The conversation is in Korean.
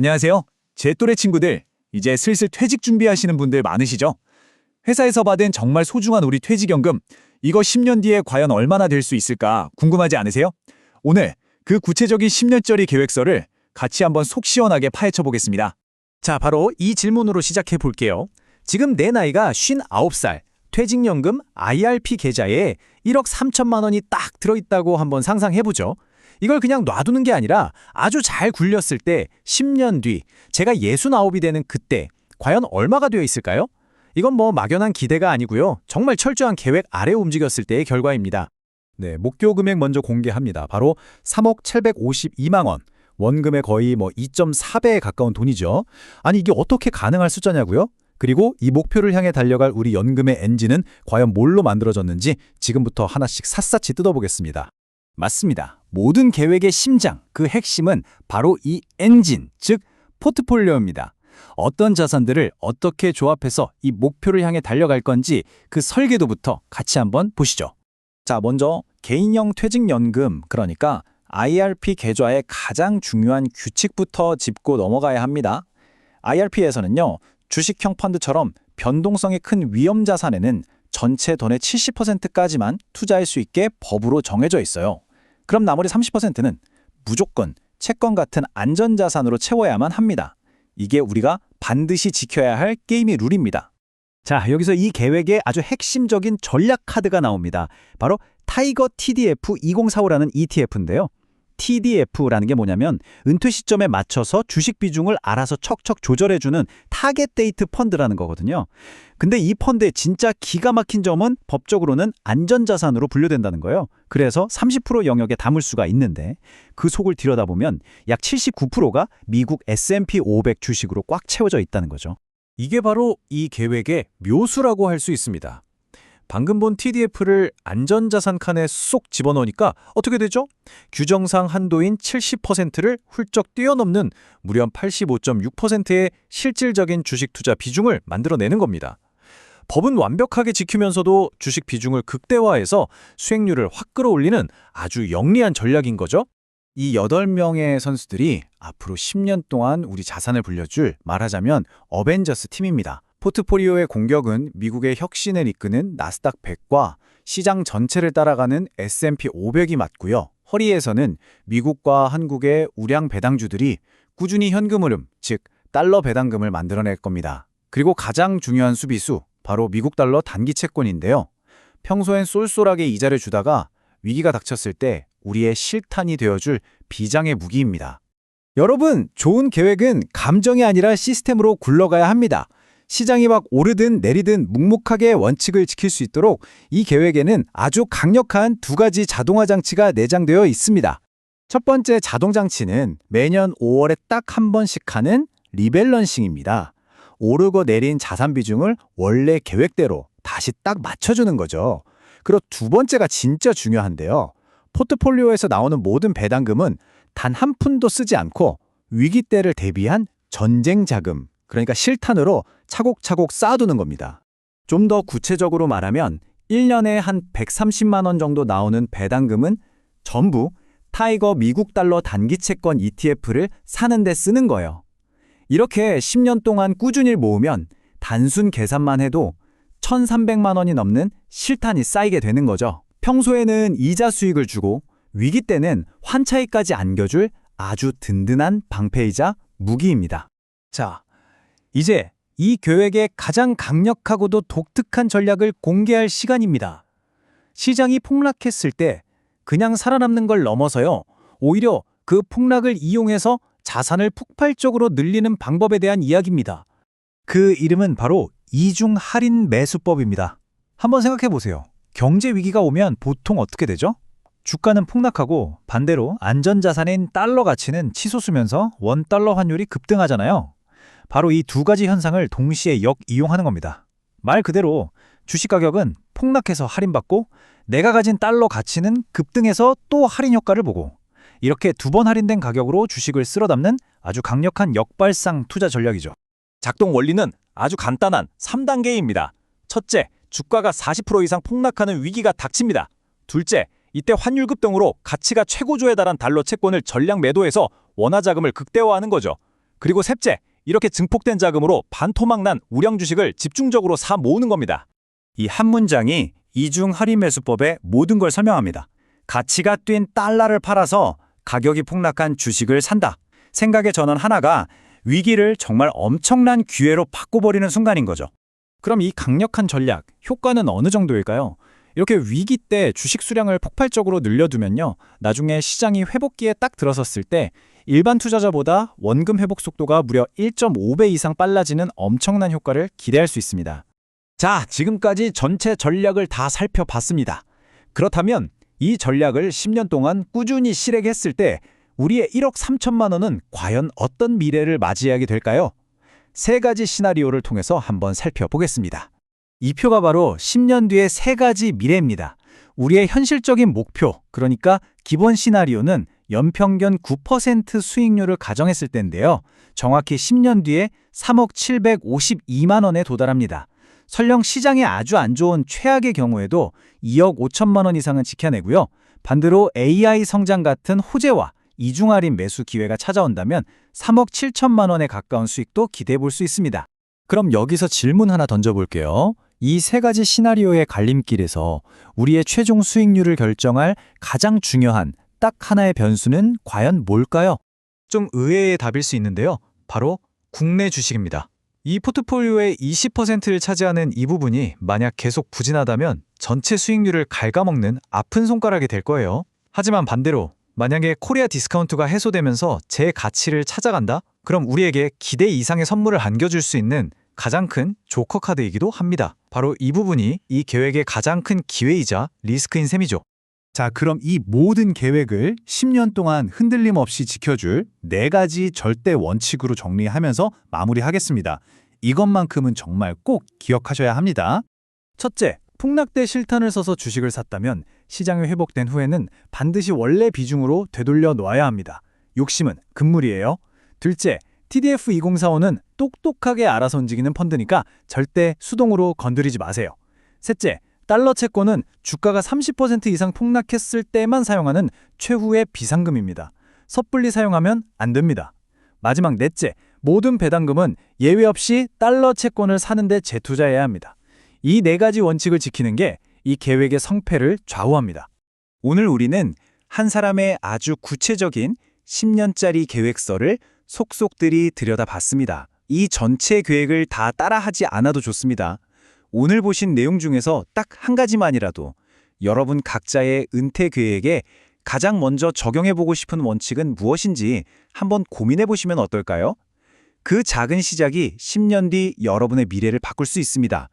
안녕하세요. 제 또래 친구들, 이제 슬슬 퇴직 준비하시는 분들 많으시죠? 회사에서 받은 정말 소중한 우리 퇴직연금, 이거 10년 뒤에 과연 얼마나 될 수 있을까 궁금하지 않으세요? 오늘 그 구체적인 10년짜리 계획서를 같이 한번 속 시원하게 파헤쳐 보겠습니다. 자, 바로 이 질문으로 시작해 볼게요. 지금 내 나이가 59살, 퇴직연금 IRP 계좌에 1억 3천만 원이 딱 들어있다고 한번 상상해보죠. 이걸 그냥 놔두는 게 아니라 아주 잘 굴렸을 때 10년 뒤 제가 69이 되는 그때 과연 얼마가 되어 있을까요? 이건 뭐 막연한 기대가 아니고요. 정말 철저한 계획 아래 움직였을 때의 결과입니다. 네, 목표 금액 먼저 공개합니다. 바로 3억 752만 원. 원금의 거의 2.4배에 가까운 돈이죠. 아니 이게 어떻게 가능할 숫자냐고요? 그리고 이 목표를 향해 달려갈 우리 연금의 엔진은 과연 뭘로 만들어졌는지 지금부터 하나씩 샅샅이 뜯어보겠습니다. 맞습니다. 모든 계획의 심장, 그 핵심은 바로 이 엔진, 즉 포트폴리오입니다. 어떤 자산들을 어떻게 조합해서 이 목표를 향해 달려갈 건지 그 설계도부터 같이 한번 보시죠. 자, 먼저 개인형 퇴직연금, 그러니까 IRP 계좌의 가장 중요한 규칙부터 짚고 넘어가야 합니다. IRP에서는요, 주식형 펀드처럼 변동성이 큰 위험 자산에는 전체 돈의 70%까지만 투자할 수 있게 법으로 정해져 있어요. 그럼 나머지 30%는 무조건 채권 같은 안전자산으로 채워야만 합니다. 이게 우리가 반드시 지켜야 할 게임의 룰입니다. 자, 여기서 이 계획의 아주 핵심적인 전략 카드가 나옵니다. 바로 타이거 TDF 2045라는 ETF인데요. TDF라는 게 뭐냐면 은퇴 시점에 맞춰서 주식 비중을 알아서 척척 조절해주는 타겟 데이트 펀드라는 거거든요. 근데 이 펀드의 진짜 기가 막힌 점은 법적으로는 안전자산으로 분류된다는 거예요. 그래서 30% 영역에 담을 수가 있는데 그 속을 들여다보면 약 79%가 미국 S&P 500 주식으로 꽉 채워져 있다는 거죠. 이게 바로 이 계획의 묘수라고 할 수 있습니다. 방금 본 TDF를 안전자산 칸에 쏙 집어넣으니까 어떻게 되죠? 규정상 한도인 70%를 훌쩍 뛰어넘는 무려 85.6%의 실질적인 주식 투자 비중을 만들어내는 겁니다. 법은 완벽하게 지키면서도 주식 비중을 극대화해서 수익률을 확 끌어올리는 아주 영리한 전략인 거죠. 이 8명의 선수들이 앞으로 10년 동안 우리 자산을 불려줄, 말하자면 어벤져스 팀입니다. 포트폴리오의 공격은 미국의 혁신을 이끄는 나스닥 100과 시장 전체를 따라가는 S&P 500이 맞고요. 허리에서는 미국과 한국의 우량 배당주들이 꾸준히 현금 흐름, 즉 달러 배당금을 만들어낼 겁니다. 그리고 가장 중요한 수비수, 바로 미국 달러 단기 채권인데요. 평소엔 쏠쏠하게 이자를 주다가 위기가 닥쳤을 때 우리의 실탄이 되어줄 비장의 무기입니다. 여러분, 좋은 계획은 감정이 아니라 시스템으로 굴러가야 합니다. 시장이 막 오르든 내리든 묵묵하게 원칙을 지킬 수 있도록 이 계획에는 아주 강력한 두 가지 자동화 장치가 내장되어 있습니다. 첫 번째 자동 장치는 매년 5월에 딱 한 번씩 하는 리밸런싱입니다. 오르고 내린 자산 비중을 원래 계획대로 다시 딱 맞춰주는 거죠. 그리고 두 번째가 진짜 중요한데요. 포트폴리오에서 나오는 모든 배당금은 단 한 푼도 쓰지 않고 위기 때를 대비한 전쟁 자금, 그러니까 실탄으로 차곡차곡 쌓아두는 겁니다. 좀 더 구체적으로 말하면 1년에 한 130만 원 정도 나오는 배당금은 전부 타이거 미국 달러 단기 채권 ETF를 사는 데 쓰는 거예요. 이렇게 10년 동안 꾸준히 모으면 단순 계산만 해도 1,300만 원이 넘는 실탄이 쌓이게 되는 거죠. 평소에는 이자 수익을 주고 위기 때는 환차익까지 안겨줄 아주 든든한 방패이자 무기입니다. 자, 이제 이 계획의 가장 강력하고도 독특한 전략을 공개할 시간입니다. 시장이 폭락했을 때 그냥 살아남는 걸 넘어서요. 오히려 그 폭락을 이용해서 자산을 폭발적으로 늘리는 방법에 대한 이야기입니다. 그 이름은 바로 이중 할인 매수법입니다. 한번 생각해 보세요. 경제 위기가 오면 보통 어떻게 되죠? 주가는 폭락하고 반대로 안전자산인 달러 가치는 치솟으면서 원달러 환율이 급등하잖아요. 바로 이 두 가지 현상을 동시에 역이용하는 겁니다. 말 그대로 주식 가격은 폭락해서 할인받고 내가 가진 달러 가치는 급등해서 또 할인 효과를 보고 이렇게 두 번 할인된 가격으로 주식을 쓸어 담는 아주 강력한 역발상 투자 전략이죠. 작동 원리는 아주 간단한 3단계입니다. 첫째, 주가가 40% 이상 폭락하는 위기가 닥칩니다. 둘째, 이때 환율 급등으로 가치가 최고조에 달한 달러 채권을 전량 매도해서 원화 자금을 극대화하는 거죠. 그리고 셋째, 이렇게 증폭된 자금으로 반토막난 우량 주식을 집중적으로 사 모으는 겁니다. 이 한 문장이 이중 할인 매수법의 모든 걸 설명합니다. 가치가 뛴 달러를 팔아서 가격이 폭락한 주식을 산다. 생각의 전환 하나가 위기를 정말 엄청난 기회로 바꿔버리는 순간인 거죠. 그럼 이 강력한 전략, 효과는 어느 정도일까요? 이렇게 위기 때 주식 수량을 폭발적으로 늘려두면요, 나중에 시장이 회복기에 딱 들어섰을 때 일반 투자자보다 원금 회복 속도가 무려 1.5배 이상 빨라지는 엄청난 효과를 기대할 수 있습니다. 자, 지금까지 전체 전략을 다 살펴봤습니다. 그렇다면 이 전략을 10년 동안 꾸준히 실행했을 때 우리의 1억 3천만 원은 과연 어떤 미래를 맞이하게 될까요? 세 가지 시나리오를 통해서 한번 살펴보겠습니다. 이 표가 바로 10년 뒤의 세 가지 미래입니다. 우리의 현실적인 목표, 그러니까 기본 시나리오는 연평균 9% 수익률을 가정했을 때인데요. 정확히 10년 뒤에 3억 752만 원에 도달합니다. 설령 시장이 아주 안 좋은 최악의 경우에도 2억 5천만 원 이상은 지켜내고요. 반대로 AI 성장 같은 호재와 이중할인 매수 기회가 찾아온다면 3억 7천만 원에 가까운 수익도 기대해 볼 수 있습니다. 그럼 여기서 질문 하나 던져볼게요. 이 세 가지 시나리오의 갈림길에서 우리의 최종 수익률을 결정할 가장 중요한 딱 하나의 변수는 과연 뭘까요? 좀 의외의 답일 수 있는데요. 바로 국내 주식입니다. 이 포트폴리오의 20%를 차지하는 이 부분이 만약 계속 부진하다면 전체 수익률을 갉아먹는 아픈 손가락이 될 거예요. 하지만 반대로 만약에 코리아 디스카운트가 해소되면서 제 가치를 찾아간다? 그럼 우리에게 기대 이상의 선물을 안겨줄 수 있는 가장 큰 조커 카드이기도 합니다. 바로 이 부분이 이 계획의 가장 큰 기회이자 리스크인 셈이죠. 자, 그럼 이 모든 계획을 10년 동안 흔들림 없이 지켜줄 네 가지 절대 원칙으로 정리하면서 마무리하겠습니다. 이것만큼은 정말 꼭 기억하셔야 합니다. 첫째, 폭락 때 실탄을 써서 주식을 샀다면 시장이 회복된 후에는 반드시 원래 비중으로 되돌려 놓아야 합니다. 욕심은 금물이에요. 둘째, TDF-2045는 똑똑하게 알아서 움직이는 펀드니까 절대 수동으로 건드리지 마세요. 셋째, 달러 채권은 주가가 30% 이상 폭락했을 때만 사용하는 최후의 비상금입니다. 섣불리 사용하면 안 됩니다. 마지막 넷째, 모든 배당금은 예외 없이 달러 채권을 사는 데 재투자해야 합니다. 이 네 가지 원칙을 지키는 게 이 계획의 성패를 좌우합니다. 오늘 우리는 한 사람의 아주 구체적인 10년짜리 계획서를 속속들이 들여다봤습니다. 이 전체 계획을 다 따라하지 않아도 좋습니다. 오늘 보신 내용 중에서 딱 한 가지만이라도 여러분 각자의 은퇴 계획에 가장 먼저 적용해보고 싶은 원칙은 무엇인지 한번 고민해보시면 어떨까요? 그 작은 시작이 10년 뒤 여러분의 미래를 바꿀 수 있습니다.